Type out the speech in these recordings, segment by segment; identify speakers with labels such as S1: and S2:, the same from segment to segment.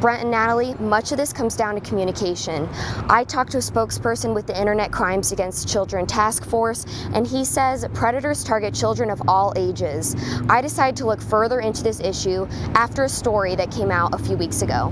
S1: Brent and Natalie, much of this comes down to communication. I talked to a spokesperson with the Internet Crimes Against Children Task Force, and he says predators target children of all ages. I decided to look further into this issue after a story that came out a few weeks ago.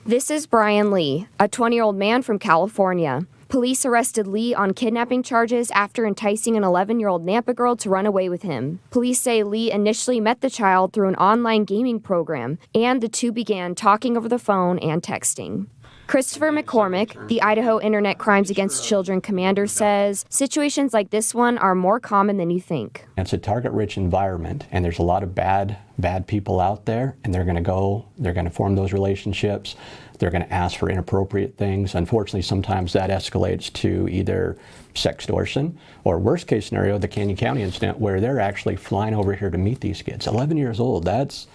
S1: This is Brian Lee, a 20-year-old man from California. Police arrested Lee on kidnapping charges after enticing an 11-year-old Nampa girl to run away with him. Police say Lee initially met the child through an online gaming program, and the two began talking over the phone and texting. Christopher McCormick, the Idaho Internet Crimes Against Children commander, says situations like this one are more common than you think.
S2: It's a target-rich environment, and there's a lot of bad people out there, and they're going to form those relationships. They're going to ask for inappropriate things. Unfortunately, sometimes that escalates to either sextortion or, worst case scenario, the Canyon County incident where they're actually flying over here to meet these kids. 11 years old, that's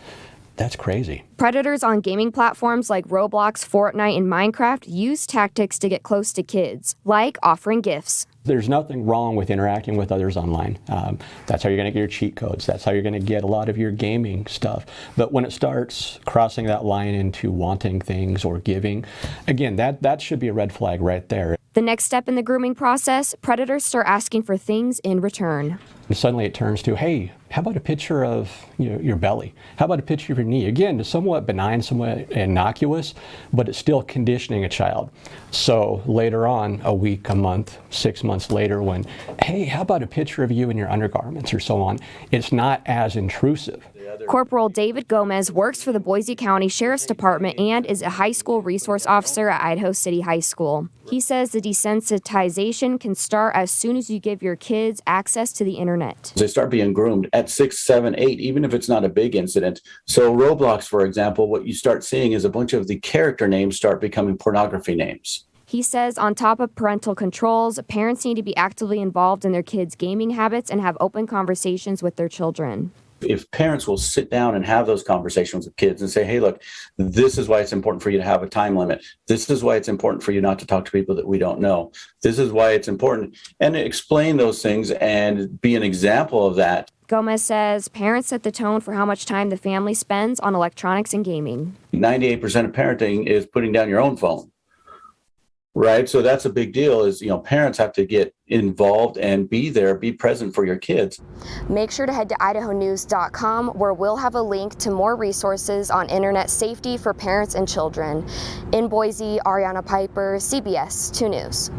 S2: crazy.
S1: Predators on gaming platforms like Roblox, Fortnite, and Minecraft use tactics to get close to kids, like offering gifts.
S2: There's nothing wrong with interacting with others online. That's how you're going to get your cheat codes. That's how you're going to get a lot of your gaming stuff. But when it starts crossing that line into wanting things or giving, again, that should be a red flag right there.
S1: The next step in the grooming process, predators start asking for things in return.
S2: And suddenly it turns to, hey, how about a picture of your belly? How about a picture of your knee? Again, it's somewhat benign, somewhat innocuous, but it's still conditioning a child. So later on, a week, a month, 6 months later, when, hey, how about a picture of you in your undergarments or so on, it's not as intrusive.
S1: Corporal David Gomez works for the Boise County Sheriff's Department and is a high school resource officer at Idaho City High School. He says the desensitization can start as soon as you give your kids access to the internet.
S3: They start being groomed at 6, 7, 8, even if it's not a big incident. So Roblox, for example, what you start seeing is a bunch of the character names start becoming pornography names.
S1: He says on top of parental controls, parents need to be actively involved in their kids' gaming habits and have open conversations with their children.
S3: If parents will sit down and have those conversations with kids and say, hey, look, this is why it's important for you to have a time limit. This is why it's important for you not to talk to people that we don't know. This is why it's important. And explain those things and be an example of that.
S1: Gomez says parents set the tone for how much time the family spends on electronics and gaming.
S3: 98% of parenting is putting down your own phone. Right. So that's a big deal is, parents have to get involved and be there, be present for your kids.
S1: Make sure to head to idahonews.com where we'll have a link to more resources on internet safety for parents and children. In Boise, Ariana Piper, CBS 2 News.